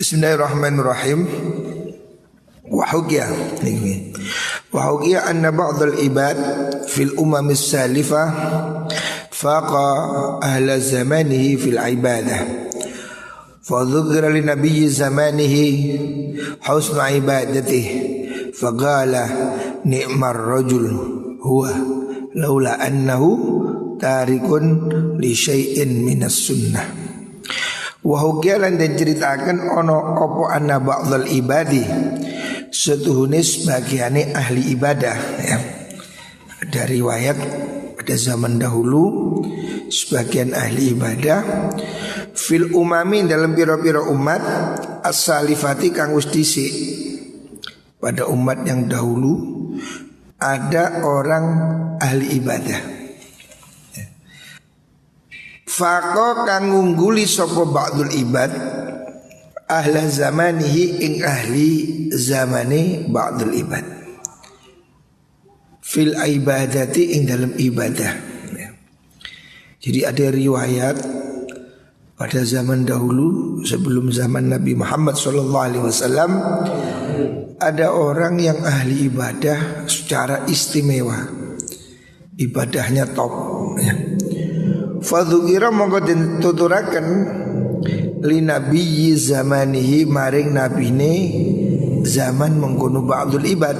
Bismillahirrahmanirrahim. Wa hukiya anna ba'dal ibad fil umamis salifah faqa ahla zamanihi fil ibadah. Fadhukira li nabiyyi zamanihi husna ibadatihi faqala ni'mar rajul huwa laula annahu tarikun li syai'in minas sunnah. Wa hukiyalan dan ceritakan ono opo anna ba'dal ibadi setuhune sebagiane ahli ibadah ya. Ada riwayat pada zaman dahulu sebagian ahli ibadah fil umami dalam pira-pira umat as-salifati kang wis dhisik. Pada umat yang dahulu ada orang ahli ibadah. Faqo kang ngungguli sapa ba'dul ibad ahla zamanihi ing ahli zamane ba'dul ibad fil ibadati ing dalam ibadah. Jadi ada riwayat pada zaman dahulu sebelum zaman Nabi Muhammad SAW ada orang yang ahli ibadah secara istimewa, ibadahnya top ya. Fadzukira mongko den tuturaken li nabiyyi zamanihi maring nabine zaman mengkono ba'dul ibad.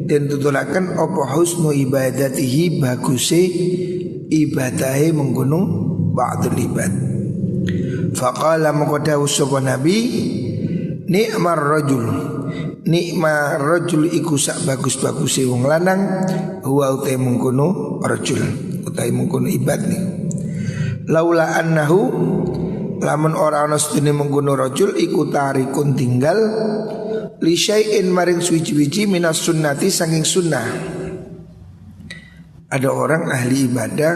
Den tuturaken apa husnu ibadatihi baguse ibadahe mengkono ba'dul ibad. Faqala mongko dawuh sapa nabi ni'mar rajul, nikmar rajul iku sak bagus-baguse wong lanang huwa utai mengkono rajul utai mengkono ibad nih. Laula annahu lamun ora ana sedene mengkono rajul iku tarikun tinggal li syai'in maring suwi-wiji minas sunnati saking sunnah. Ada orang ahli ibadah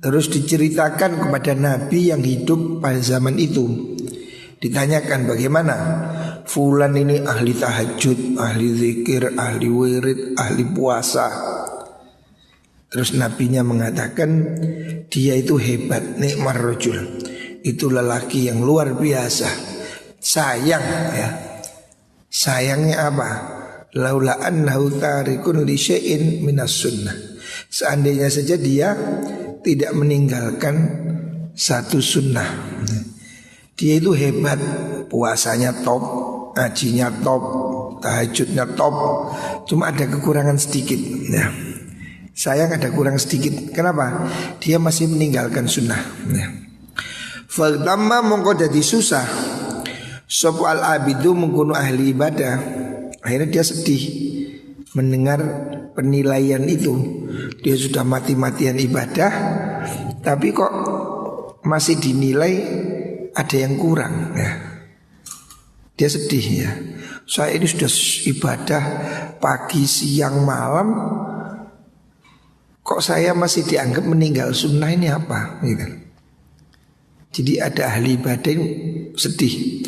terus diceritakan kepada nabi yang hidup pada zaman itu. Ditanyakan bagaimana fulan ini ahli tahajud, ahli zikir, ahli wirid, ahli puasa. Terus nabinya mengatakan dia itu hebat, nikmar rajul. Itu lelaki yang luar biasa. Sayang ya. Sayangnya apa? Laula annahu tarikun li syai'in minas sunnah. Seandainya saja dia tidak meninggalkan satu sunnah. Dia itu hebat, puasanya top, ngajinya top, tahajudnya top. Cuma ada kekurangan sedikit ya. Sayang ada kurang sedikit. Kenapa? Dia masih meninggalkan sunnah ya. Faltamma mongko jadi susah sop al-abidu mengkuno ahli ibadah. Akhirnya dia sedih mendengar penilaian itu. Dia sudah mati-matian ibadah, tapi kok masih dinilai ada yang kurang ya. Dia sedih ya. Saya ini sudah ibadah pagi, siang, malam, kok saya masih dianggap meninggal sunnah, ini apa gitu. Jadi ada ahli ibadah yang sedih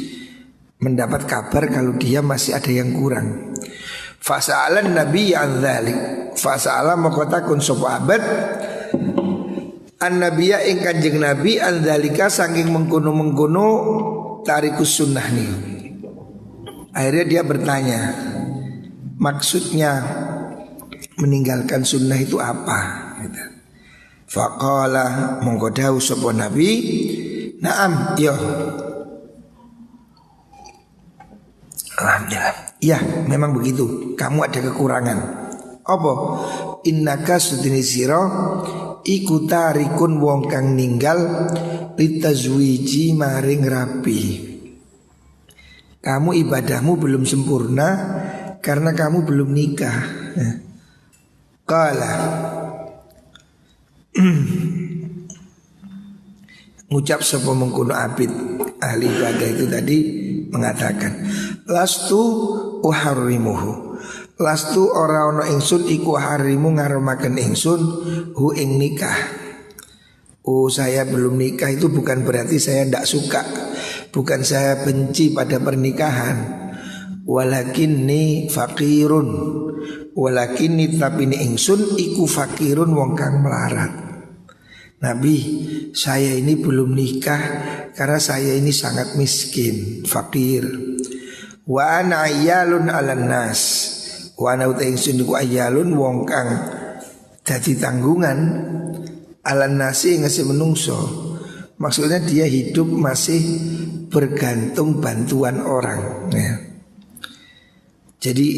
mendapat kabar kalau dia masih ada yang kurang. Fasa'alan nabi an dzalik. Fasa'ala maqatakun sahabat an-nabiyya ing kanjeng nabi an dzalika saking mengkono-mengkono tarikus sunnah nih. Akhirnya dia bertanya, maksudnya meninggalkan sunnah itu apa gitu. Faqala mongko dawuh sapa nabi, na'am yo. Alhamdulillah. Ya, memang begitu. Kamu ada kekurangan. Apa? Innaka sudini sira iku tarikun wong kang ninggal litazwiji maring rapi. Kamu ibadahmu belum sempurna karena kamu belum nikah. Qala ngucap sapa mengkono abid ahli ibadah itu tadi mengatakan lastu uharrimuhu, lastu ora ono ingsun iku harimu ngaremaken ingsun hu ing nikah. Oh saya belum nikah itu bukan berarti saya tidak suka, bukan saya benci pada pernikahan. Walakinni fakirun, walakinni tapi ni ingsun iku fakirun wong kang melarat. Nabi, saya ini belum nikah karena saya ini sangat miskin, fakir. Wa ana ayyalun 'alan nas. Wa ana uta ingsun iku ayyalun wong kang dadi tanggungan 'alan nasi ngasi menungso. Maksudnya dia hidup masih bergantung bantuan orang ya. Jadi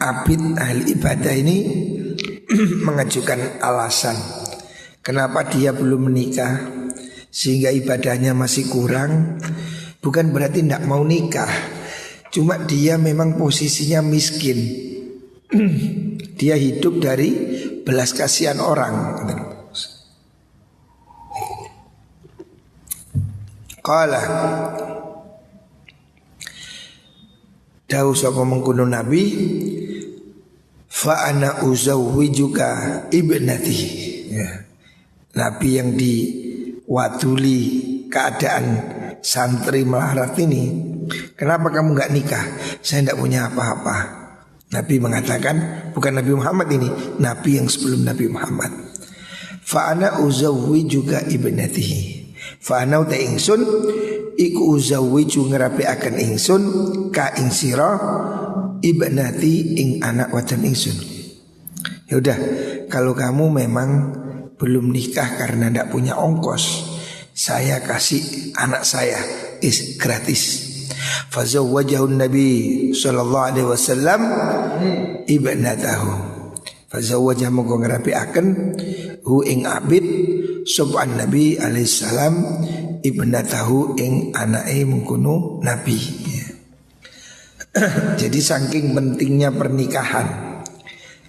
abid ahli ibadah ini mengajukan alasan kenapa dia belum menikah sehingga ibadahnya masih kurang. Bukan berarti tidak mau nikah, cuma dia memang posisinya miskin. Dia hidup dari belas kasihan orang. Qala Dawu sapa mengkono Nabi, fa ana uzawwijuka ibnati ya. Nabi yang diwaduli keadaan santri melarat ini, kenapa kamu gak nikah? Saya tidak punya apa-apa. Nabi mengatakan, bukan Nabi Muhammad ini, Nabi yang sebelum Nabi Muhammad. Fa ana uzawwijuka ibnati. Fa ana uta ingsun iku uzawwiju ngerapiaken ingsun ka ing sira ibnati ing anak wadon ingsun. Ya udah, kalau kamu memang belum nikah karena tidak punya ongkos, saya kasih anak saya gratis. Fazawwajahu Nabi sallallahu alaihi wasallam ibnatahu. Fazawwajah mongko ngerapiaken hu ing abid sopan Nabi alaihi salam ibnatahu ing anake mengkono Nabi. Jadi saking pentingnya pernikahan,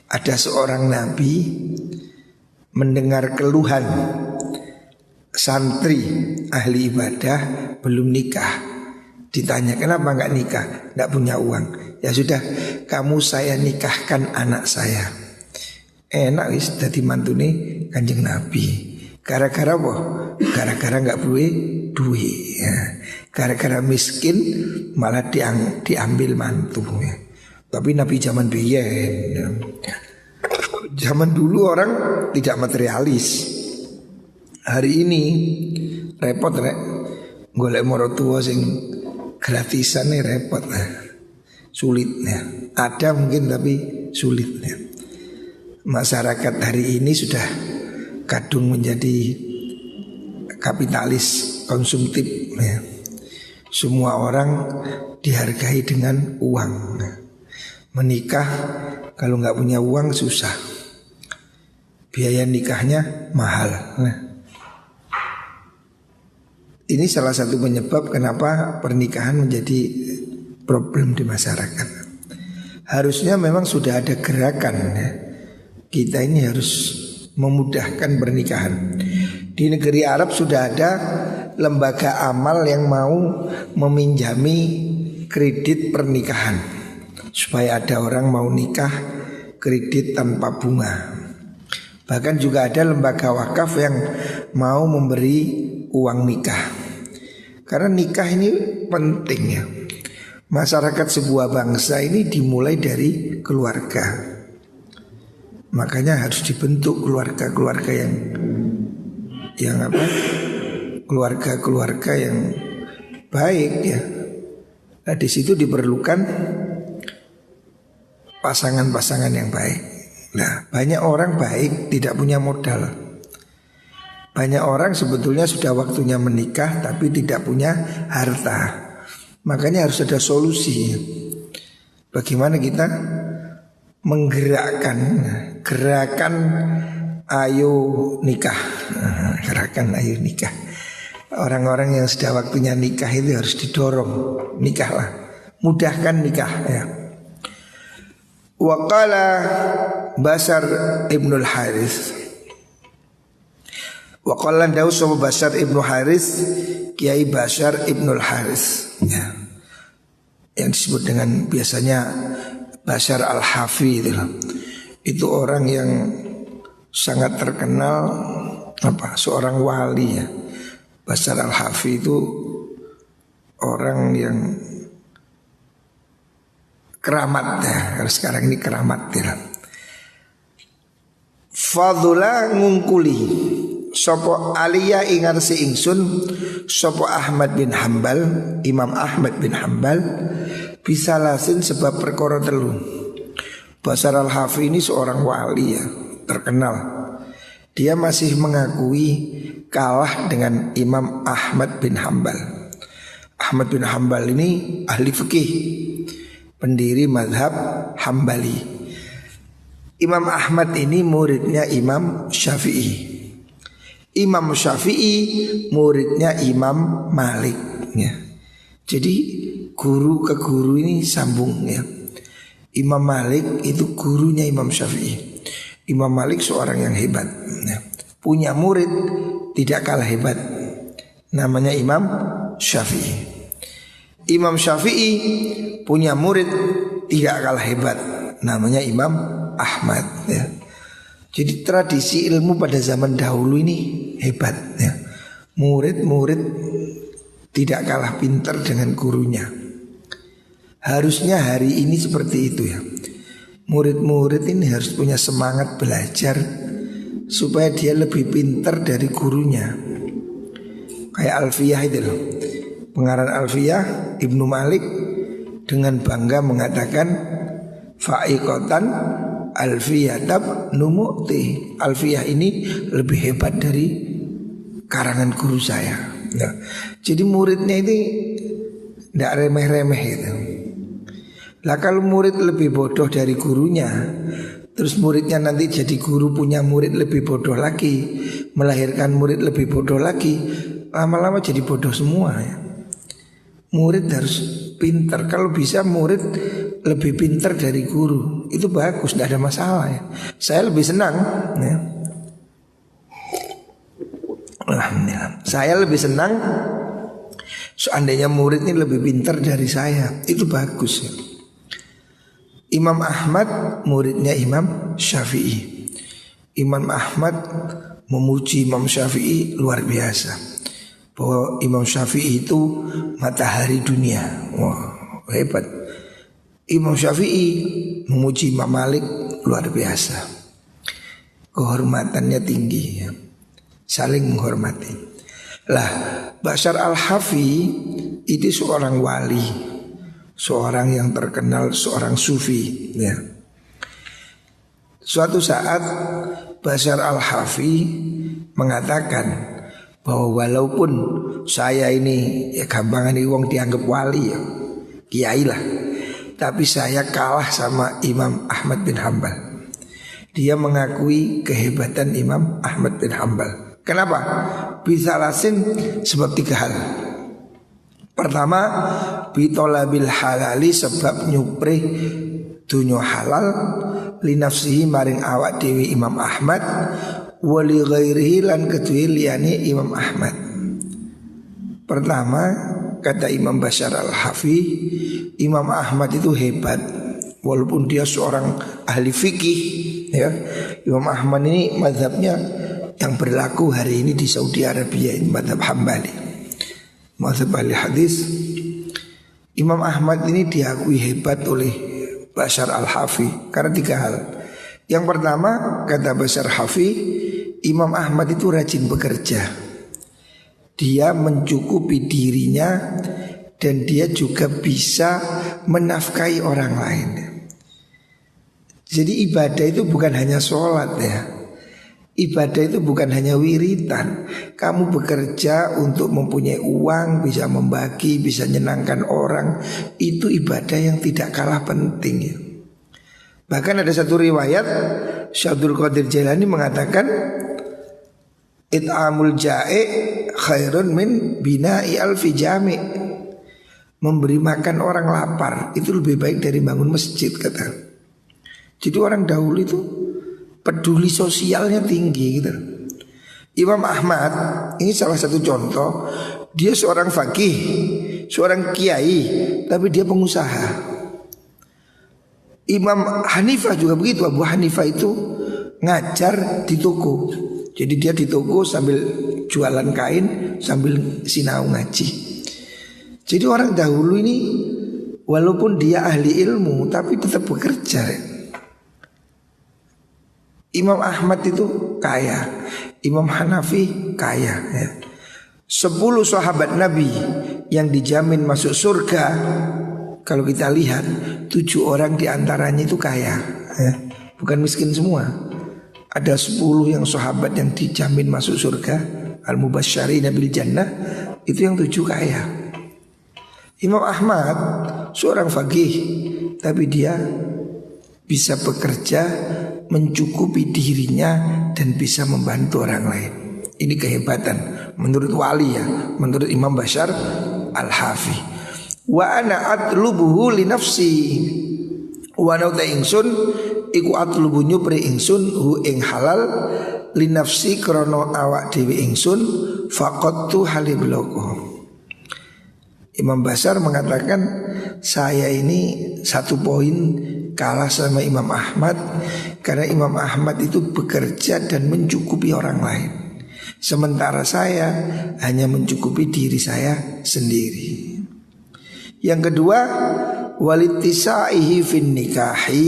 ada seorang Nabi mendengar keluhan santri ahli ibadah belum nikah. Ditanya kenapa nggak nikah? Nggak punya uang. Ya sudah, kamu saya nikahkan anak saya. Enak wis dadi mantune Kanjeng Nabi. Gara-gara apa? Gara-gara nggak punya duit ya. Gara-gara miskin malah diambil mantu ya. Tapi Nabi zaman biyen ya. Zaman dulu orang tidak materialis. Hari ini repot rek. Golek morotua sing gratisan nih repot sulit ya. Ada mungkin tapi sulit ya. Masyarakat hari ini sudah kadung menjadi kapitalis konsumtif ya. Semua orang dihargai dengan uang. Menikah kalau nggak punya uang susah. Biaya nikahnya mahal. Nah, ini salah satu penyebab kenapa pernikahan menjadi problem di masyarakat. Harusnya memang sudah ada gerakan ya. Kita ini harus memudahkan pernikahan. Di negeri Arab sudah ada lembaga amal yang mau meminjami kredit pernikahan, supaya ada orang mau nikah kredit tanpa bunga. Bahkan juga ada lembaga wakaf yang mau memberi uang nikah. Karena nikah ini penting ya. Masyarakat sebuah bangsa ini dimulai dari keluarga. Makanya harus dibentuk keluarga-keluarga yang apa? Keluarga-keluarga yang baik ya. Nah, di situ diperlukan pasangan-pasangan yang baik. Nah, banyak orang baik tidak punya modal. Banyak orang sebetulnya sudah waktunya menikah tapi tidak punya harta. Makanya harus ada solusi. Bagaimana kita menggerakkan gerakan ayo nikah. Gerakan ayo nikah. Orang-orang yang sudah waktunya nikah itu harus didorong, nikahlah. Mudahkan nikah ya. Wa qala Basar Ibnul Harith. Wa qala dawu sapa Basar Ibnu Harith, Kiai Basar Ibnul Harith ya. Yang disebut dengan biasanya Basar Al-Hafi itu orang yang sangat terkenal seorang wali ya. Basar Al-Hafi itu orang yang keramat ya. Kalau sekarang ini keramat ya. Fadula ngungkuli Sopo Aliyah ingar si ingsun Sopo Ahmad bin Hambal, Imam Ahmad bin Hambal, bisa lasin sebab perkara telu. Bashar al-Hafi ini seorang wali ya, terkenal. Dia masih mengakui kalah dengan Imam Ahmad bin Hambal. Ahmad bin Hambal ini ahli fikih, pendiri mazhab Hambali. Imam Ahmad ini muridnya Imam Syafi'i. Imam Syafi'i muridnya Imam Malik ya. Jadi guru ke guru ini sambung ya. Imam Malik itu gurunya Imam Syafi'i. Imam Malik seorang yang hebat ya. Punya murid tidak kalah hebat, namanya Imam Syafi'i. Imam Syafi'i punya murid tidak kalah hebat, namanya Imam Ahmad ya. Jadi tradisi ilmu pada zaman dahulu ini hebat ya. Murid-murid tidak kalah pintar dengan gurunya. Harusnya hari ini seperti itu ya. Murid-murid ini harus punya semangat belajar supaya dia lebih pintar dari gurunya. Kayak Alfiyah itu loh. Pengarang Alfiyah Ibnu Malik dengan bangga mengatakan fa'iqatan Alfiyatab numu'ti. Alfiyah ini lebih hebat dari karangan guru saya nah, jadi muridnya ini tidak remeh-remeh gitu. Lah kalau murid lebih bodoh dari gurunya, terus muridnya nanti jadi guru punya murid lebih bodoh lagi, melahirkan murid lebih bodoh lagi, lama-lama jadi bodoh semua ya. Murid harus pintar. Kalau bisa murid lebih pintar dari guru, itu bagus, tidak ada masalah ya. Saya lebih senang ya. Alhamdulillah. Saya lebih senang seandainya murid ini lebih pintar dari saya, itu bagus ya. Imam Ahmad muridnya Imam Syafi'i. Imam Ahmad memuji Imam Syafi'i luar biasa, bahwa Imam Syafi'i itu matahari dunia. Wah, hebat. Imam Syafi'i memuji Imam Malik luar biasa. Kehormatannya tinggi ya. Saling menghormati. Lah, Bashar al-Hafi itu seorang wali, seorang yang terkenal, seorang sufi ya. Suatu saat Bashar al-Hafi mengatakan bahwa walaupun saya ini ya gampangan wong dianggap wali ya, kiai lah, tapi saya kalah sama Imam Ahmad bin Hambal. Dia mengakui kehebatan Imam Ahmad bin Hambal. Kenapa? Bisa lasin sebab 3 hal. Pertama, bitolabil halali sebab nyupre dunya halal linafsihi maring awak dewi Imam Ahmad wali ghairihi lan kedue liyane Imam Ahmad. Pertama, kata Imam Bashar al-Hafi, Imam Ahmad itu hebat walaupun dia seorang ahli fikih ya. Imam Ahmad ini mazhabnya yang berlaku hari ini di Saudi Arabia, ini mazhab Hambali, mazhab ahli hadis. Imam Ahmad ini diakui hebat oleh Bashar al-Hafi karena 3 hal. Yang pertama, kata Bashar al-Hafi, Imam Ahmad itu rajin bekerja. Dia mencukupi dirinya dan dia juga bisa menafkahi orang lain. Jadi ibadah itu bukan hanya sholat ya. Ibadah itu bukan hanya wiritan. Kamu bekerja untuk mempunyai uang, bisa membagi, bisa menyenangkan orang. Itu ibadah yang tidak kalah penting ya. Bahkan ada satu riwayat Syabdul Qadir Jailani mengatakan it'amul ja'i khairun min bina'i alfi jami'. Memberi makan orang lapar itu lebih baik dari bangun masjid, kata. Jadi orang dahulu itu peduli sosialnya tinggi gitu. Imam Ahmad ini salah satu contoh. Dia seorang faqih, seorang kiai, tapi dia pengusaha. Imam Hanifah juga begitu. Abu Hanifah itu ngajar di toko. Jadi dia di toko sambil jualan kain, sambil sinau ngaji. Jadi orang dahulu ini walaupun dia ahli ilmu tapi tetap bekerja. Imam Ahmad itu kaya, Imam Hanafi kaya ya. 10 sahabat Nabi yang dijamin masuk surga, kalau kita lihat 7 orang diantaranya itu kaya ya. Bukan miskin semua. Ada 10 yang sahabat yang dijamin masuk surga, al-mubasysyirina bil jannah, itu yang 7 kaya. Imam Ahmad seorang faqih, tapi dia bisa bekerja mencukupi dirinya dan bisa membantu orang lain. Ini kehebatan menurut wali ya, menurut Imam Bashar Al-Hafi. Wa ana atlubuhu li nafsi. Wa nauta ingsun iku atlubu nyupri ingsun hu ing halal li nafsi krana awak dhewe ingsun faqattu halibloko. Imam Bashar mengatakan saya ini 1 poin kalah sama Imam Ahmad, karena Imam Ahmad itu bekerja dan mencukupi orang lain, sementara saya hanya mencukupi diri saya sendiri. Yang kedua, walitisaihi fin nikahi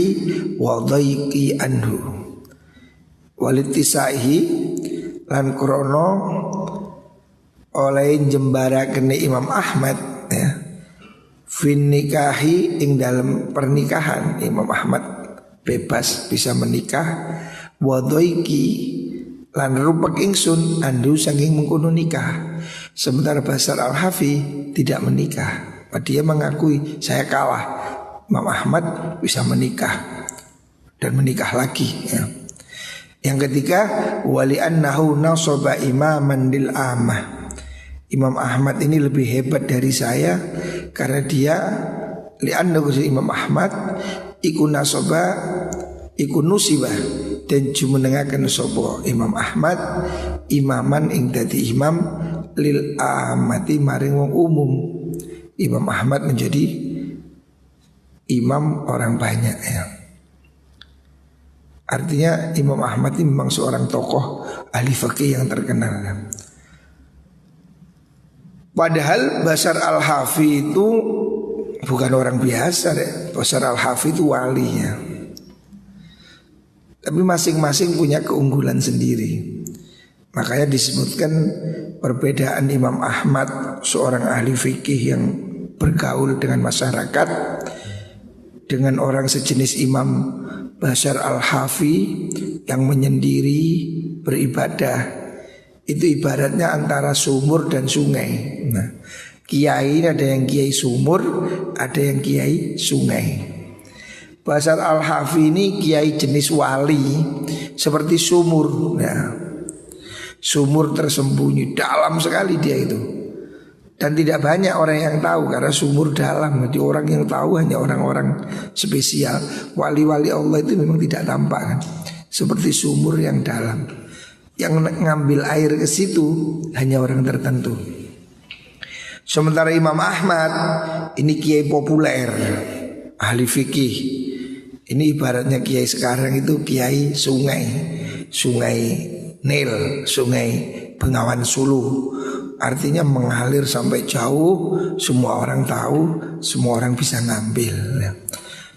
wa dhaiqi anhu. Walitisaihi lan krono oleh jembara kene Imam Ahmad ya, fin nikahi ing dalam pernikahan. Imam Ahmad bebas bisa menikah, wa dhaiqi lan rupak ingsun andu saking mengkono nikah. Sementara Bashar Al-Hafi tidak menikah, dia mengakui saya kalah. Imam Ahmad bisa menikah dan menikah lagi ya. Yang ketiga, wali annahu nasaba imaman lil amah. Imam Ahmad ini lebih hebat dari saya karena dia li'annahu Imam Ahmad iku nasaba iku nusibah dan jumenengaken sapa Imam Ahmad imaman ing dadi imam lil amati maring wong umum. Imam Ahmad menjadi imam orang banyak ya. Artinya Imam Ahmad ini memang seorang tokoh ahli fikih yang terkenal ya. Padahal Bashar Al-Hafi itu bukan orang biasa deh. Bashar Al-Hafi itu wali ya. Tapi masing-masing punya keunggulan sendiri. Makanya disebutkan perbedaan Imam Ahmad, seorang ahli fikih yang bergaul dengan masyarakat, dengan orang sejenis Imam Bashar Al-Hafi yang menyendiri beribadah. Itu ibaratnya antara sumur dan sungai. Nah, kiai ini ada yang kiai sumur, ada yang kiai sungai. Bashar Al-Hafi ini kiai jenis wali seperti sumur ya. Sumur tersembunyi dalam sekali dia itu. Dan tidak banyak orang yang tahu karena sumur dalam. Jadi orang yang tahu hanya orang-orang spesial. Wali-wali Allah itu memang tidak tampak kan. Seperti sumur yang dalam. Yang ngambil air ke situ hanya orang tertentu. Sementara Imam Ahmad ini kiai populer, ahli fikih. Ini ibaratnya kiai sekarang itu kiai sungai, sungai Nil, sungai Bengawan Sulu. Artinya mengalir sampai jauh, semua orang tahu, semua orang bisa ngambil ya.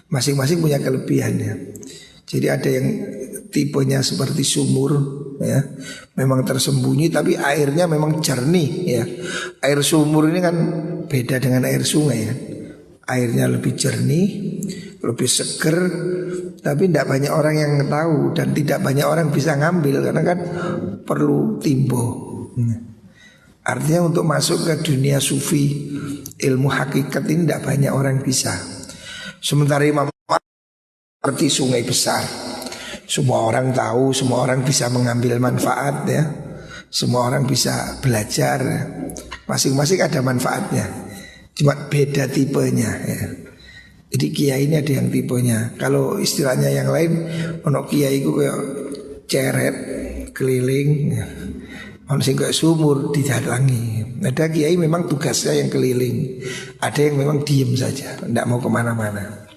Masing-masing punya kelebihannya. Jadi ada yang tipenya seperti sumur ya, memang tersembunyi tapi airnya memang jernih ya. Air sumur ini kan beda dengan air sungai ya. Airnya lebih jernih, lebih seger, tapi tidak banyak orang yang tahu dan tidak banyak orang bisa ngambil karena kan perlu timbo. Artinya untuk masuk ke dunia sufi, ilmu hakikat ini tidak banyak orang bisa. Sementara Imam seperti sungai besar, semua orang tahu, semua orang bisa mengambil manfaat ya. Semua orang bisa belajar, masing-masing ada manfaatnya. Cuma beda tipenya ya. Jadi kiai ini ada yang tipenya. Kalau istilahnya yang lain, ono kiai itu kayak ceret keliling ya. Ono sing kayak sumur didatangi. Ada kiai memang tugasnya yang keliling. Ada yang memang diem saja, tidak mau kemana-mana.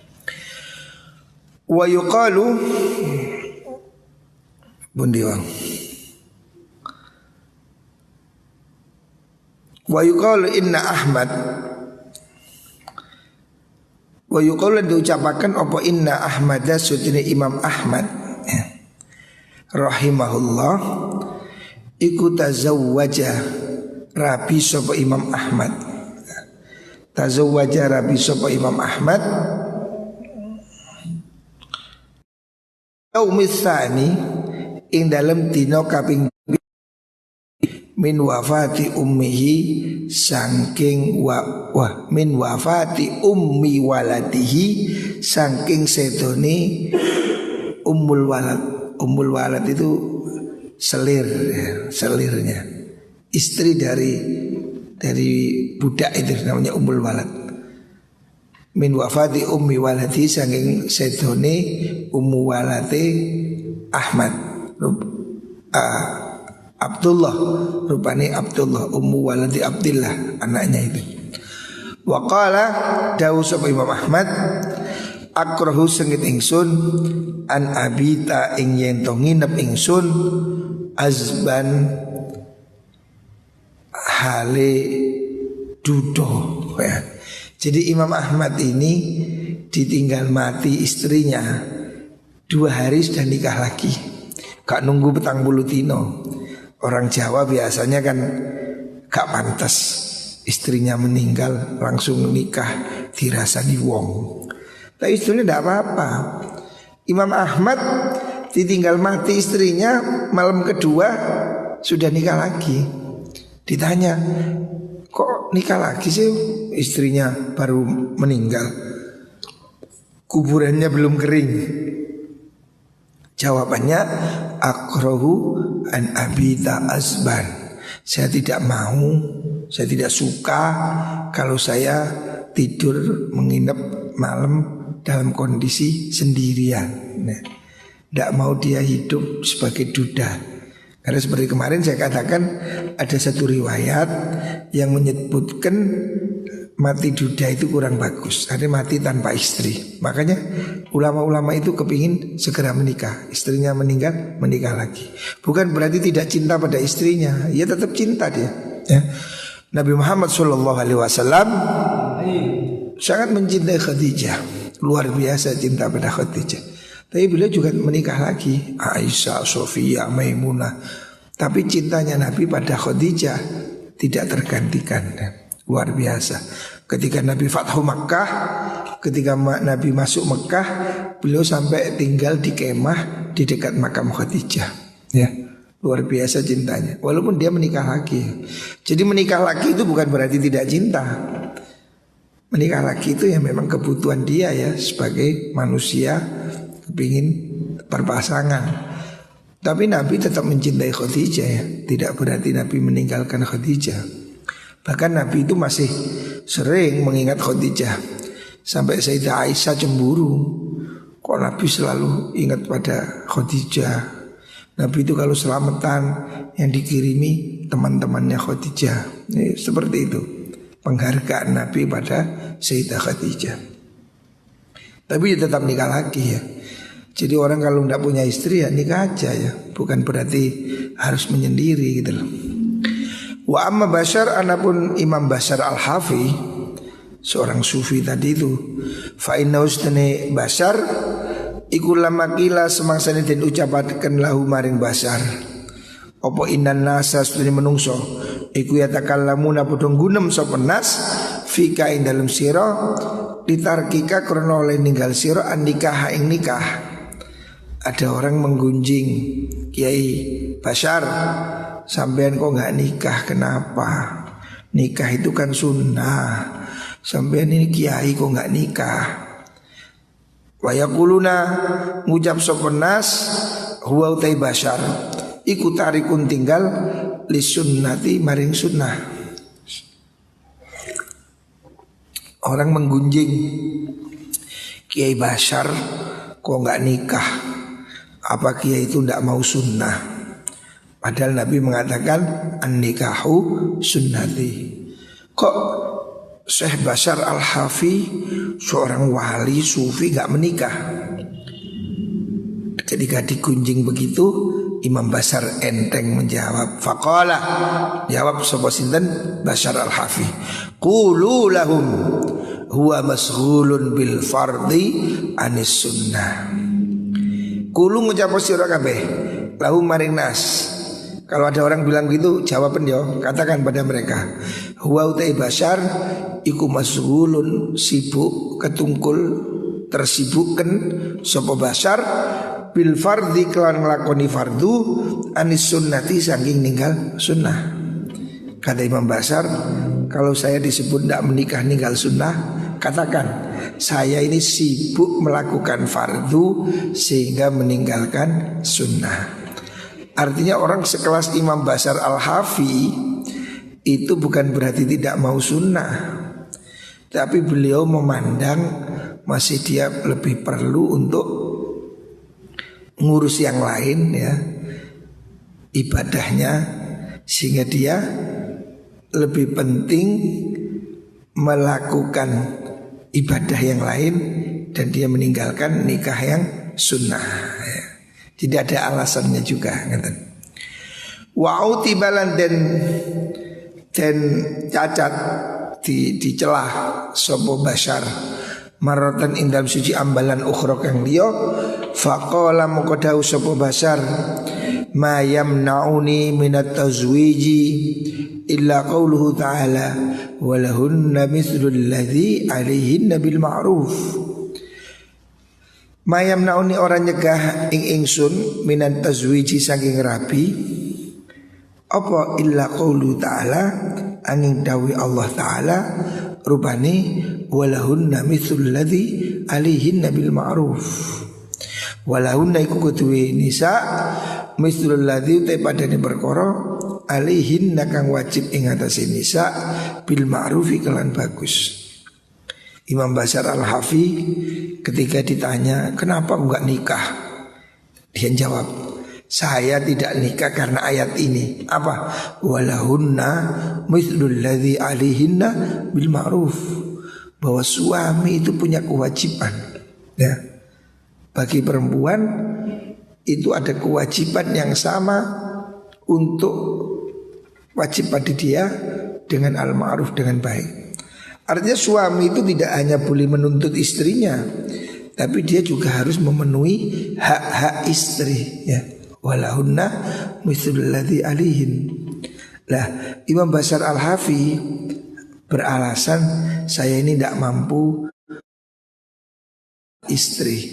Wa yuqalu bundiwang. Wa yuqalu inna Ahmad. Wa yuqalu diucapakan apa inna Ahmad sutine Imam Ahmad ya. rahimahullah iku tazawwaja rabi sapa Imam Ahmad. Tazawwaja rabi sapa Imam Ahmad yaumis tsani ing dalem dina kaping min wafati ummihi saking min wafati ummi waladihi saking sedone ummul walad. Ummul walad itu selirnya istri dari budak itu namanya ummul walad. Min wafati ummi waladi saking sedone ummu walate Ahmad Abdullah, rupane Abdullah ummu waladi Abdillah anaknya itu. Wa qala dawu sapa Imam Ahmad akrahu sengit ingsun an abita ing yen to nginep ingsun azban hale dudo ya. Jadi Imam Ahmad ini ditinggal mati istrinya 2 hari sudah nikah lagi. Gak nunggu 40 dino. Orang Jawa biasanya kan gak pantas istrinya meninggal langsung nikah dirasani wong. Tapi istrinya tidak apa-apa. Imam Ahmad ditinggal mati istrinya malam kedua sudah nikah lagi. Ditanya, kok nikah lagi sih, istrinya baru meninggal, kuburannya belum kering. Jawabannya akrahu an abita azban. Saya tidak mau, saya tidak suka kalau saya tidur menginap malam dalam kondisi sendirian. Tidak mau dia hidup sebagai duda. Karena seperti kemarin saya katakan ada satu riwayat yang menyebutkan mati duda itu kurang bagus. Ada mati tanpa istri. Makanya ulama-ulama itu kepingin segera menikah. Istrinya meninggal, menikah lagi. Bukan berarti tidak cinta pada istrinya. Ya tetap cinta dia ya. Nabi Muhammad SAW sangat mencintai Khadijah. Luar biasa cinta pada Khadijah. Tapi beliau juga menikah lagi, Aisyah, Sofia, Maimunah. Tapi cintanya Nabi pada Khadijah tidak tergantikan. Luar biasa. Ketika Nabi Fathu Makkah, ketika Nabi masuk Mekah, beliau sampai tinggal di kemah di dekat makam Khadijah. Ya, luar biasa cintanya. Walaupun dia menikah lagi. Jadi menikah lagi itu bukan berarti tidak cinta. Menikah lagi itu ya memang kebutuhan dia ya sebagai manusia, kepingin berpasangan. Tapi Nabi tetap mencintai Khadijah ya. Tidak berarti Nabi meninggalkan Khadijah. Bahkan Nabi itu masih sering mengingat Khadijah. Sampai Sayyidah Aisyah cemburu. Kok Nabi selalu ingat pada Khadijah. Nabi itu kalau selamatan yang dikirimi teman-temannya Khadijah. Seperti itu penghargaan Nabi pada Sayyidah Khadijah. Tapi dia tetap nikah lagi ya. Jadi orang kalau tidak punya istri ya nikah aja ya. Bukan berarti harus menyendiri gitu loh. Wa amma Bashar, anapun Imam Bashar Al-Hafi, seorang sufi tadi itu, fa inna ustani Bashar iku lama kila semangsane den ucapaken lahu maring Bashar. Apa innan nasa stune menungso iku yatakallamuna padha gunem sapa nas fika ing dalem sira ditarkika krana oleh ninggal sira an nikah ing nikah. Ada orang menggunjing Kiai Bashar, sampean kok nggak nikah, kenapa? Nikah itu kan sunnah. Sampean ini kiai kok nggak nikah? Wayakuluna ngucap sopenas huwa utai Bashar iku tarikun tinggal li sunnati maring sunnah. Orang menggunjing Kiai Bashar kok nggak nikah? Apa kiai itu tidak mau sunnah? Padahal Nabi mengatakan an-nikahu sunnati. Kok Syekh Bashar Al-Hafi, seorang wali sufi, gak menikah? Ketika digunjing begitu, Imam Bashar enteng menjawab. Faqala, jawab sapa sinten? Bashar Al-Hafi. Qulu lahum huwa masghulun bil fardi anis sunnah. Kulu ngucap sira kabeh lahu maring nas. Kalau ada orang bilang gitu, jawaban yo, katakan pada mereka, huwa utai bashar iku masghulun, sibuk, ketungkul, tersibukkan sapa bashar bil fardhi kelan nglakoni fardu anis sunnati saking ninggal sunnah. Kata Imam Bashar, kalau saya disebut tidak menikah ninggal sunnah, katakan saya ini sibuk melakukan fardu sehingga meninggalkan sunnah. Artinya orang sekelas Imam Bashar Al-Hafi itu bukan berarti tidak mau sunnah, tapi beliau memandang masih dia lebih perlu untuk ngurus yang lain ya, ibadahnya, sehingga dia lebih penting melakukan ibadah yang lain dan dia meninggalkan nikah yang sunnah ya. Tidak ada alasannya juga. Wa'uti balan dan cacat dicelah sopo Bashar marotan indam suci ambalan ukhrok yang liyo. Faqala muqadahu sopo Bashar ma yamna'uni minat tazwiji illa qawluhu ta'ala walahunna mithlul ladzi alaihinna bil ma'ruf. Mayam nauni orang nyegah ingsun minan tazwiji saking rabi apa illa qaulu ta'ala angin dawi Allah ta'ala rupani walahunna mithlul ladzi alaihinna bil ma'ruf. Walahunna iku kuduwe nisa mithlul ladzi te padane perkara alaihinna kang wajib ing atase nisa bil ma'rufi kelan bagus. Imam Bashar Al-Hafi ketika ditanya kenapa enggak nikah, dia jawab, saya tidak nikah karena ayat ini. Apa? Walahunna mithlul ladzi alaihinna bil ma'ruf. Bahwa suami itu punya kewajiban ya. Bagi perempuan itu ada kewajiban yang sama untuk wajib pada dia dengan al-ma'ruf, dengan baik. Artinya suami itu tidak hanya boleh menuntut istrinya, tapi dia juga harus memenuhi hak-hak istri ya. Walahunna mithlul ladzi alaihin. Lah Imam Bashar Al-Hafi beralasan saya ini tidak mampu istri,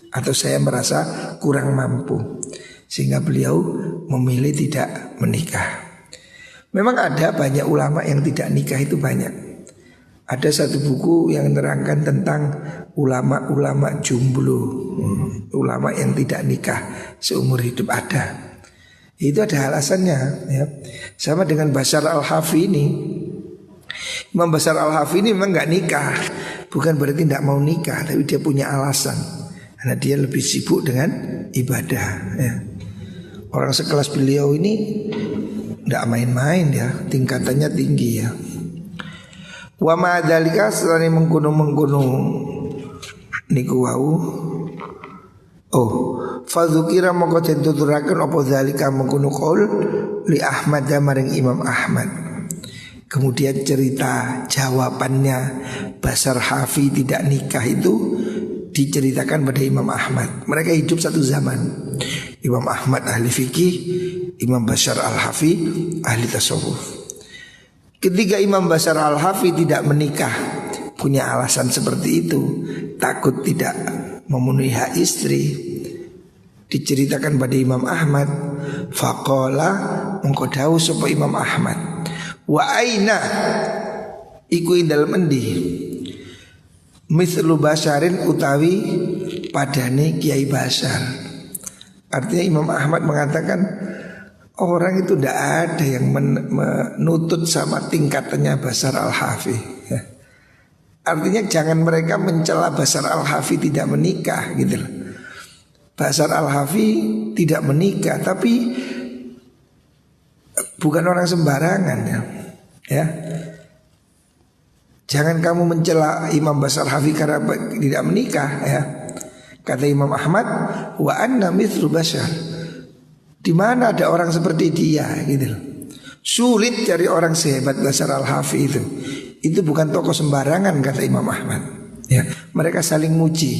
atau saya merasa kurang mampu, sehingga beliau memilih tidak menikah. Memang ada banyak ulama yang tidak nikah itu banyak. Ada satu buku yang menerangkan tentang ulama-ulama jomblo, ulama yang tidak nikah seumur hidup ada. Itu ada alasannya ya. Sama dengan Bashar Al-Hafi ini. Imam Bashar Al-Hafi ini memang nggak nikah, bukan berarti tidak mau nikah, tapi dia punya alasan karena dia lebih sibuk dengan ibadah ya. Orang sekelas beliau ini tidak main-main ya, tingkatannya tinggi ya. Wa ma dzalika selain mengkono-mengkono niku wau. Oh, fadzukira mongko den tuturaken apa dzalika mengkono qaul li Ahmad maring Imam Ahmad. Kemudian cerita jawabannya Bashar Hafi tidak nikah itu diceritakan pada Imam Ahmad. Mereka hidup satu zaman. Imam Ahmad ahli fikih, Imam Bashar Al-Hafi ahli tasawuf. Ketika Imam Bashar Al-Hafi tidak menikah, punya alasan seperti itu, takut tidak memenuhi hak istri, diceritakan pada Imam Ahmad. Faqala mongko dawuh sapa Imam Ahmad, wa aina iku indal endi mithlu Basharin utawi padane Kiai Bashar. Artinya Imam Ahmad mengatakan orang itu tidak ada yang menuntut sama tingkatannya Bashar Al-Hafi ya. Artinya jangan mereka mencela Bashar Al-Hafi tidak menikah gitu loh. Bashar Al-Hafi tidak menikah tapi bukan orang sembarangan ya. Jangan kamu mencela Imam Bashar Al-Hafi karena tidak menikah ya. Kata Imam Ahmad, wa anna mithlu Bashar. Di mana ada orang seperti dia gitu. Sulit cari orang sehebat Bashar Al-Hafi itu. Itu bukan tokoh sembarangan kata Imam Ahmad. Ya, mereka saling muji.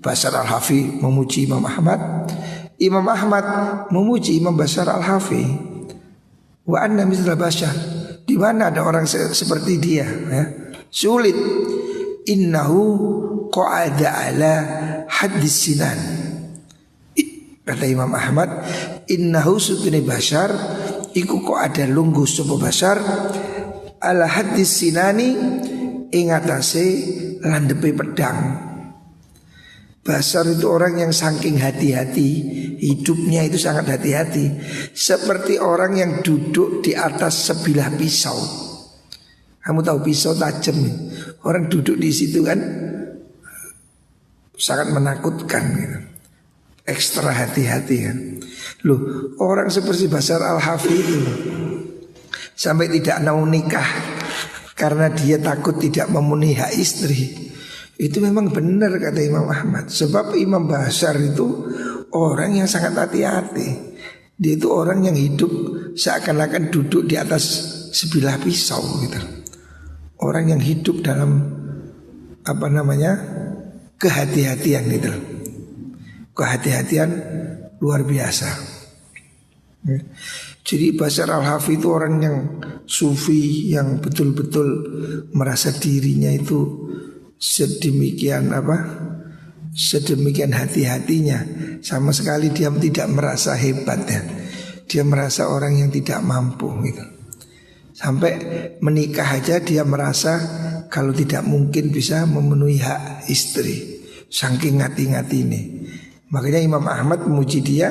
Bashar Al-Hafi memuji Imam Ahmad, Imam Ahmad memuji Imam Bashar al-Hafi. Wa anna misla Bashar, di mana ada orang seperti dia ya? Sulit. Innahu qa'ada ala haddis sinan. Kata Imam Ahmad, innahu sutuni Bashar iku qa'ada lungguh sapa Bashar ala haddis sinani ing atase landepe pedang. Bashar itu orang yang saking hati-hati, hidupnya itu sangat hati-hati, seperti orang yang duduk di atas sebilah pisau. Kamu tahu pisau tajam, orang duduk di situ kan sangat menakutkan gitu. Ekstra hati-hati kan. Loh, orang seperti Bashar al-Hafi itu sampai tidak mau nikah karena dia takut tidak memenuhi hak istri. Itu memang benar kata Imam Ahmad. Sebab Imam Bashar itu orang yang sangat hati-hati. Dia itu orang yang hidup seakan-akan duduk di atas sebilah pisau gitu. Orang yang hidup dalam kehati-hatian gitu. Kehati-hatian luar biasa. Jadi Bashar al-Hafi itu orang yang sufi, yang betul-betul merasa dirinya itu sedemikian hati-hatinya, sama sekali dia tidak merasa hebat ya. Dia merasa orang yang tidak mampu gitu. Sampai menikah aja dia merasa kalau tidak mungkin bisa memenuhi hak istri, saking ngati-ngati ini. Makanya Imam Ahmad memuji dia,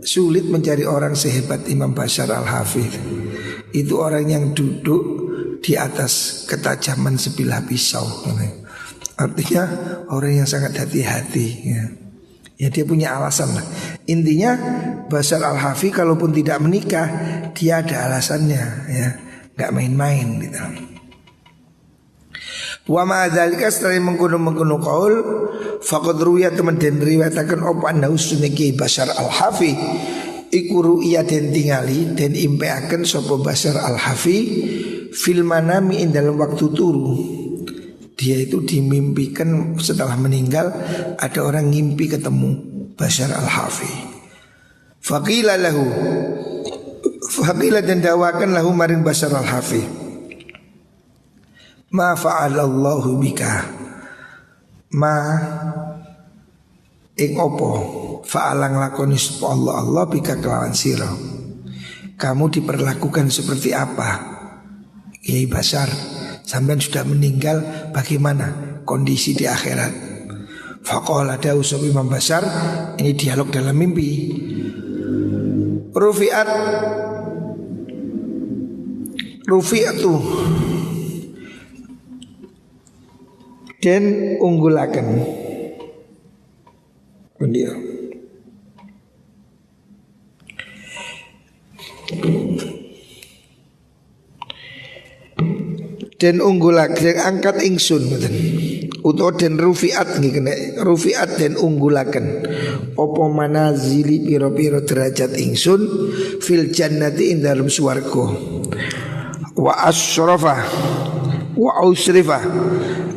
sulit mencari orang sehebat Imam Bashar al-Hafi. Itu orang yang duduk di atas ketajaman sebilah pisau. Artinya orang yang sangat hati-hati ya. Ya dia punya alasan lah. Intinya Bashar al-Hafi kalaupun tidak menikah, dia ada alasannya ya, gak main-main gitu. Wa ma'adzalika setelah mengkono qaul faqad ruya teman den riwayataken apa anna usniki Bashar al-Hafi iku ruya den tingali den impeaken sapa Bashar al-Hafi fil manami ing dalam waktu turu. Dia itu dimimpikan setelah meninggal, ada orang ngimpi ketemu Bashar al-Hafi. Faqila dan dawakan lahu maring Bashar al-Hafi, ma fa'alallahu bika, ma ing opo fa'alang lakoni sapa Allah bika kelawan sira. Kamu diperlakukan seperti apa? Kiai Bashar, sampean sudah meninggal, bagaimana kondisi di akhirat? Faqala dawu sapa Imam Bashar, ini dialog dalam mimpi. Rufi'atu dan unggulaken. Beliau den unggulaken angkat ingsun utawa den rufiat nggih kena rufiat den unggulaken apa manazili pira-pira derajat ingsun fil jannati ing dalem swarga wa asrafa wa usrifa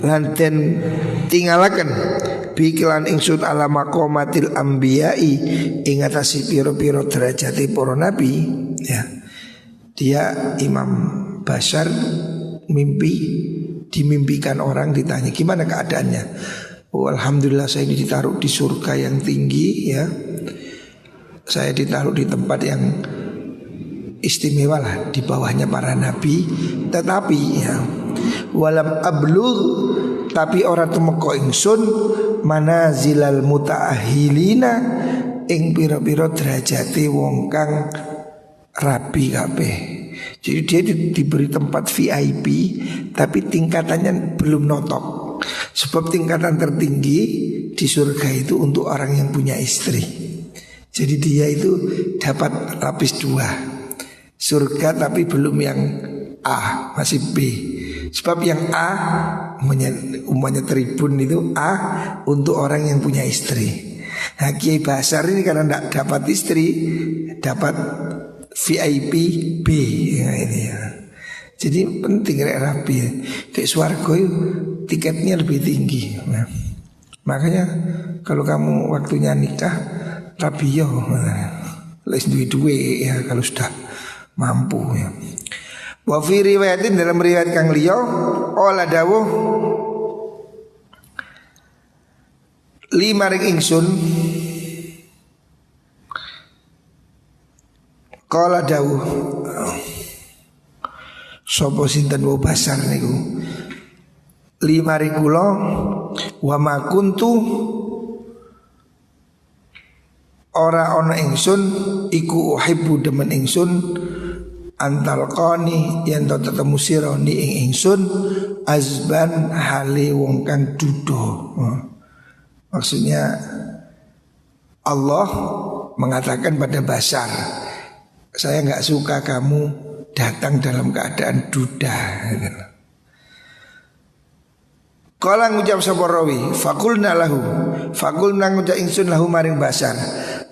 lan den tingalaken bikilan ingsun ala maqamatil anbiya'i ing atase pira-pira derajate para nabi ya. Dia Imam Bashar dimimpikan orang, ditanya gimana keadaannya. Oh, alhamdulillah saya ini ditaruh di surga yang tinggi ya. Saya ditaruh di tempat yang istimewa lah, di bawahnya para nabi. Tetapi ya, walam ablugh, tapi orang temeko ingsun manazilal mutaahilina ing pira-pira derajate wong kang rabi kabeh. Jadi dia diberi tempat VIP, tapi tingkatannya belum notok. Sebab tingkatan tertinggi di surga itu untuk orang yang punya istri. Jadi dia itu dapat lapis 2 surga, tapi belum yang A, masih B. Sebab yang A umumnya tribun itu A untuk orang yang punya istri. Nah Kiai Bashar ini karena tidak dapat istri, dapat VIP B ya, ini ya. Jadi penting rapi. Di swarga tiketnya lebih tinggi. Nah, makanya kalau kamu waktunya nikah, Tapi yo les duwe ya kalau sudah mampu ya. Wa fi riwayatin dalam riwayat kang liya ola dawuh lima ring ingsun kala dawuh sapa sinten wa basar niku lima ring kula wa ma kuntu ora ana ingsun iku uhibbu demen ingsun antal qani yen to tetemu sira ni ing ingsun azban hale wong kang duda. Maksudnya Allah mengatakan pada Basar, saya enggak suka kamu datang dalam keadaan duda. Kala ngucap sapa rawi, faqulna lahu, faqulna ngucap ingsun lahu maring Basar,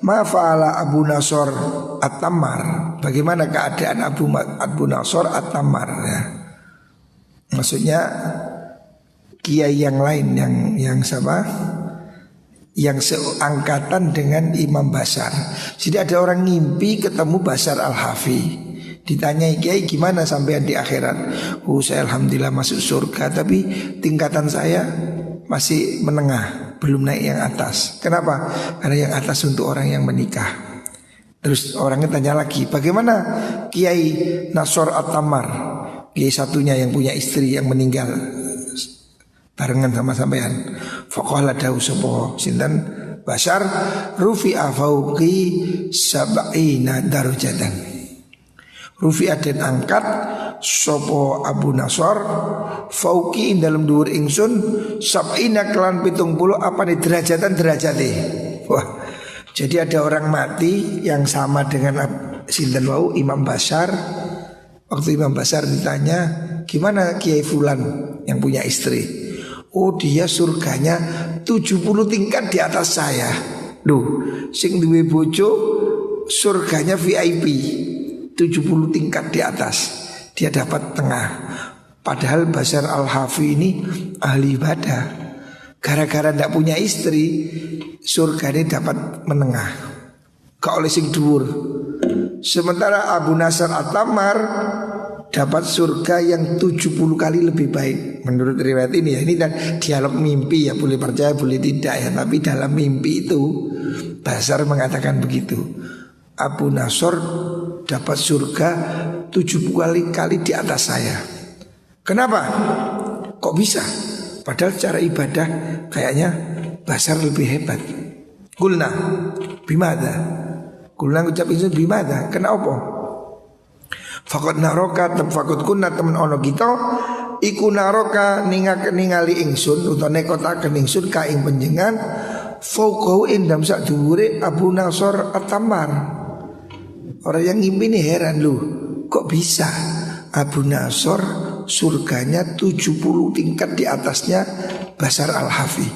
ma fa'ala Abu Nasr At-Tammar. Bagaimana keadaan Abu Nasr At-Tammar ya. Maksudnya kiai yang lain yang sama, yang seangkatan dengan Imam Basar. Jadi ada orang ngimpi ketemu Basar Al-Hafi. Ditanyai, kiai gimana sampean di akhirat? Saya alhamdulillah masuk surga, tapi tingkatan saya masih menengah, belum naik yang atas. Kenapa? Karena yang atas untuk orang yang menikah. Terus orangnya tanya lagi, bagaimana Kiai Nasr At-Tammar, kiai satunya yang punya istri yang meninggal barengan sama sampean? Faqala dawu sapa sinten Basar, rufi'a fauqi sab'ina darajatan. Rufi'a den angkat sapa Abu Nasr fauqi dalam dhuwur ingsun sab'ina kelan 70 apa nih derajate. Wah, jadi ada orang mati yang sama dengan sinten wau Imam Basar. Waktu Imam Basar ditanya, gimana Kiai Fulan yang punya istri? Oh, dia surganya 70 tingkat di atas saya. Duh, sing duwe bojo surganya VIP 70 tingkat di atas, dia dapat tengah. Padahal Basar Al-Hafi ini ahli ibadah. Gara-gara tidak punya istri, surganya dapat menengah, gak oleh sing dhuwur. Sementara Abu Nasr At-Tammar dapat surga yang 70 kali lebih baik. Menurut riwayat ini ya, ini dan dialog mimpi ya, boleh percaya boleh tidak ya. Tapi dalam mimpi itu Basar mengatakan begitu, Abu Nasr dapat surga 70 kali di atas saya. Kenapa? Kok bisa? Padahal secara ibadah kayaknya Basar lebih hebat. Kulna bimada, kulna ngucap itu bimada. Kenapa? Fakot naroka fakot kunna temen ono kita iku naroka ningali ingsun utawa nekotaken ingsun ka ing panjenengan fauqahu indam sak dhuwure Abu Nasr At-Tammar. Orang yang ngimpi ini heran loh, kok bisa Abu Nasr surganya 70 tingkat di atasnya Basar Al-Hafi.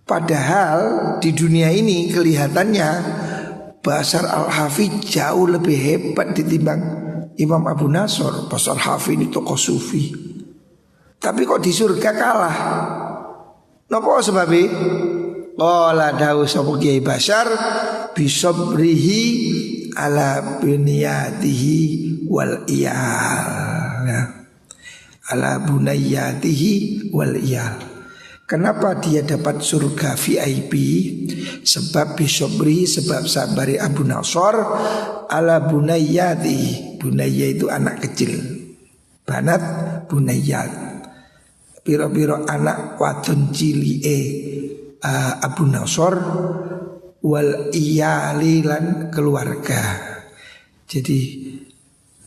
Padahal di dunia ini kelihatannya Basar Al-Hafi jauh lebih hebat ditimbang Imam Abu Nasr. Basar Al-Hafi ini tokoh sufi, tapi kok di surga kalah. Napa sebabnya? Qala dawu sapa Kiai Basar bisabrihi ala bunyatihi wal iyal ya. Ala bunyatihi wal iyal. Kenapa dia dapat surga VIP? Sebab bisobri, sebab sabari Abu Nasr ala bunyatihi. Bunayya itu anak kecil, banat bunayyat, piro-piro anak wadon cilie Abu Nasr wal iyali lan keluarga. Jadi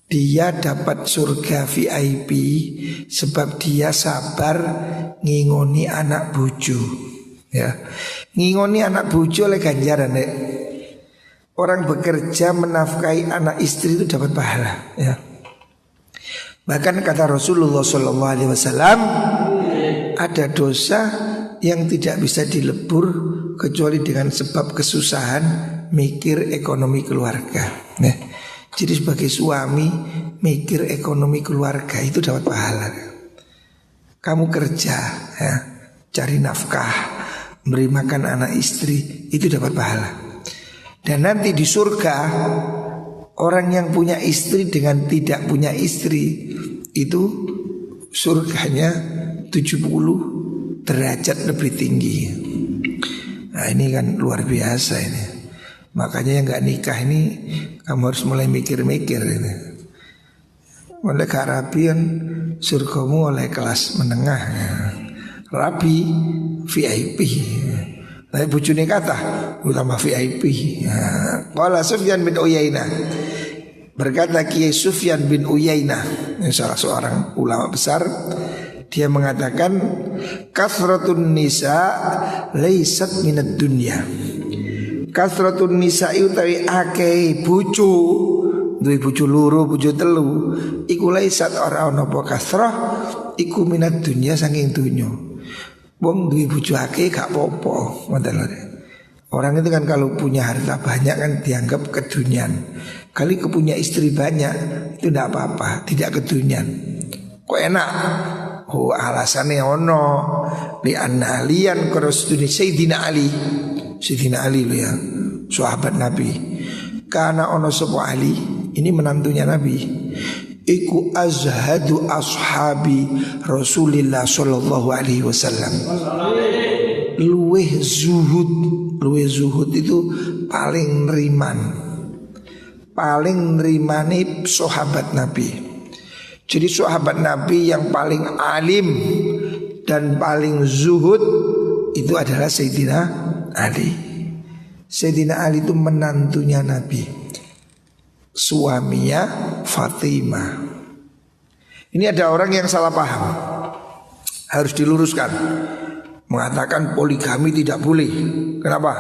dia dapat surga VIP sebab dia sabar ngingoni anak bojo ya. Ngingoni anak bojo oleh ganjaran ya. Orang bekerja menafkahi anak istri itu dapat pahala ya. Bahkan kata Rasulullah SAW, ada dosa yang tidak bisa dilebur kecuali dengan sebab kesusahan mikir ekonomi keluarga. Nah, jadi sebagai suami mikir ekonomi keluarga itu dapat pahala. Kamu kerja ya, cari nafkah, beri makan anak istri, itu dapat pahala. Dan nanti di surga orang yang punya istri dengan tidak punya istri itu surganya 70 derajat lebih tinggi. Nah ini kan luar biasa ini. Makanya yang gak nikah ini kamu harus mulai mikir-mikir ini. Oleh gak rapi kan surgamu oleh kelas menengah, rapi VIP. Tapi bujune kata utama VIP. Qala Sufyan bin Uyainah, berkata Kiai Sufyan bin Uyainah, salah seorang ulama besar, dia mengatakan kasratun nisa laisat minad dunya. Kasratun nisa utawi akeh bojo, duwe bojo loro, bojo telu, iku laisat ora ana apa kasrah, iku minad dunya saking dunya. Wong duwe bojo akeh gak apa-apa, ngoten lho. Orang itu kan kalau punya harta banyak kan dianggap kedunian. Kali punya istri banyak itu tidak apa-apa, tidak kedunian. Kok enak? Oh alasannya ono li anna aliyan karostuni Sayyidina Ali. Sayyidina Ali loh ya, sahabat Nabi. Karena ono sapa Ali, ini menantunya Nabi. Iku azhadu ashabi Rasulillah sallallahu alaihi wasallam. Luweh zuhud itu paling neriman. Paling nerimane sahabat Nabi. Jadi sahabat Nabi yang paling alim dan paling zuhud itu adalah Sayyidina Ali. Sayyidina Ali itu menantunya Nabi, suaminya Fatimah. Ini ada orang yang salah paham, harus diluruskan, mengatakan poligami tidak boleh. Kenapa?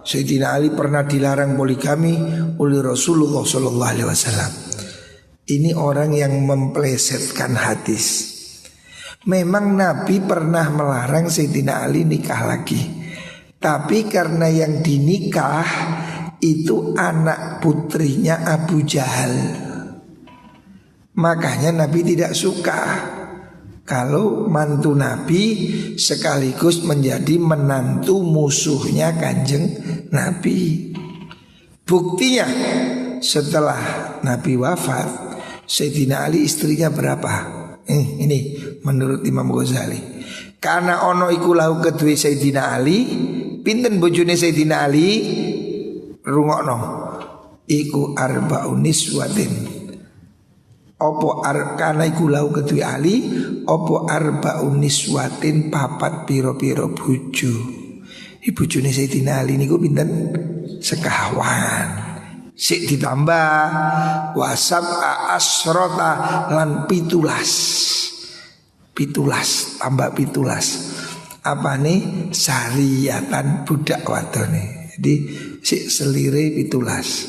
Sayyidina Ali pernah dilarang poligami oleh Rasulullah SAW. Ini orang yang memplesetkan hadis. Memang Nabi pernah melarang Sayyidina Ali nikah lagi, tapi karena yang dinikah itu anak putrinya Abu Jahal, makanya Nabi tidak suka kalau mantu Nabi sekaligus menjadi menantu musuhnya Kanjeng Nabi. Buktinya setelah Nabi wafat, Sayyidina Ali istrinya berapa? Ini menurut Imam Ghazali. Karena ono iku lahu kedue Sayyidina Ali, pinten bojone Sayyidina Ali? Rungokno iku arba'un niswatin. Opo arkana iku lau kedue Ali, opo arba'un niswatin papat piro-piro bojo. Bojone Sayyidina Ali niku pinten? Sekawan. Sik ditambah wasab asrota lan pitulas tambah pitulas. Apa nih? Sariyatan budak wadone. Jadi si selire pitulas.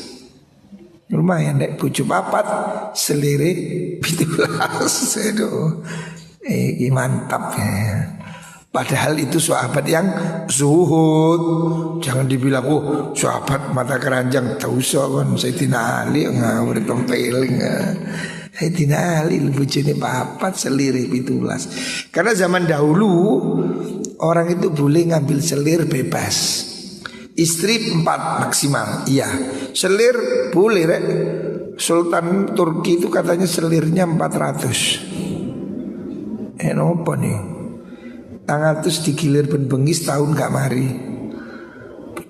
Lumayan dek bojo papat selire pitulas. Aduh. Mantap ya. Padahal itu sahabat yang zuhud. Jangan dibilang sahabat mata keranjang. Tak usah kan Sayyidina Ali ngawur tempeling. Sayyidina Ali bojone papat selire pitulas. Karena zaman dahulu orang itu boleh ngambil selir bebas. Istri 4 maksimal. Iya, selir boleh rek. Sultan Turki itu katanya selirnya 400. Apa nih? Tangatus digilir ben bengi setahun gak mari.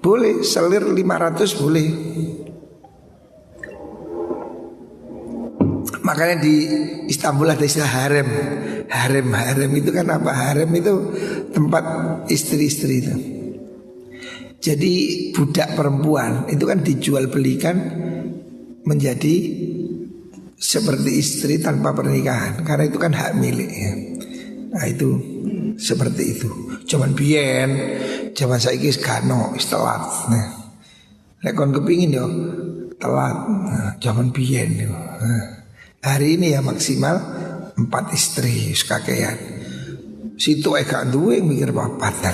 Boleh selir 500 boleh. Makanya di Istanbul ada istilah harem. Harem itu kan apa? Harem itu tempat istri-istri itu. Jadi budak perempuan itu kan dijual belikan menjadi seperti istri tanpa pernikahan. Karena itu kan hak milik ya. Nah itu seperti itu. Cuman biyen, zaman saiki gano telat. Nah, lek kon kepingin yo telat. Nah, zaman biyen yo. Nah, hari ini ya maksimal 4 istri sekakean. Situ gak duwe mikir papat.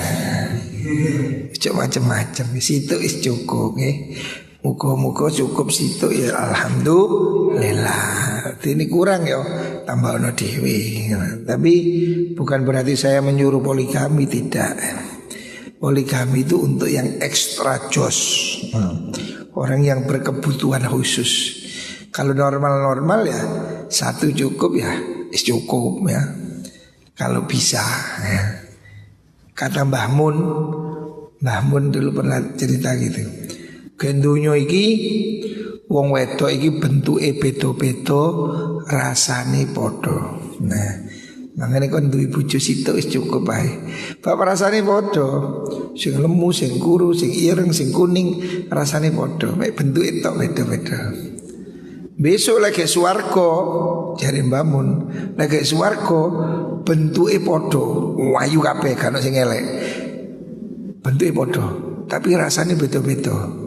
Cuma macam-macam. Situ is cukup nggih. Muga-muga cukup situ ya alhamdulillah. Ini kurang ya tambah ono dhewe. Tapi bukan berarti saya menyuruh poligami, tidak. Poligami itu untuk yang ekstra jos. orang yang berkebutuhan khusus. Kalau normal-normal ya satu cukup ya, cukup ya. Kalau bisa ya. Kata Mbah Mun dulu pernah cerita gitu. Gendunyo iki wong wedok iki bentuke beda-beda, rasane padha. Nah, makanya kon duwe bojo sitok wis cukup ae. Bapak rasane padha. Sing lemu, sing kuru, sing ireng, sing kuning, rasane padha. Mek bentuke tok beda-beda. Besok lagi swarga jare Mbah Mun, lagi swarga bentuke padha, wayu kabeh kan sing elek. Bentuke padha, tapi rasane beda-beda.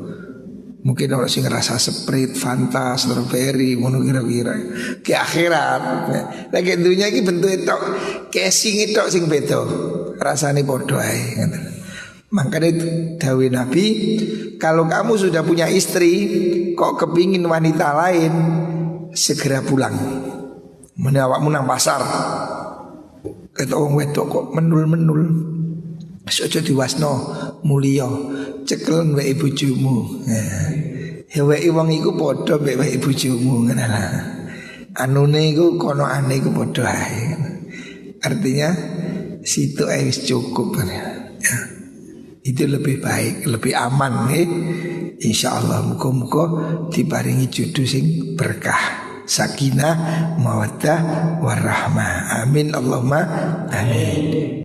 Mungkin orang sing ngerasa Sprite, Fanta, strawberry, ngono kira-kira. Ke akhirat. Lagi dunia iki bentuke tok, casing tok sing beda. Rasane padha ae. Makanya dawuh Nabi, kalau kamu sudah punya istri, kok kepingin wanita lain, segera pulang. Mene awakmu nang pasar. Kata wong wedok kok menul-menul. Sojo diwasno mulia cekel wae bojomu. Ya wae wong iku padha mek wae bojomu ngono lah. Anune iku kono ane iku padha ae. Artinya situ ae wis cukup ya. Itu lebih baik, lebih aman nih. Insyaallah muga-muga diparingi jodoh sing berkah. Sakinah, mawaddah, warahmah. Amin Allahumma amin.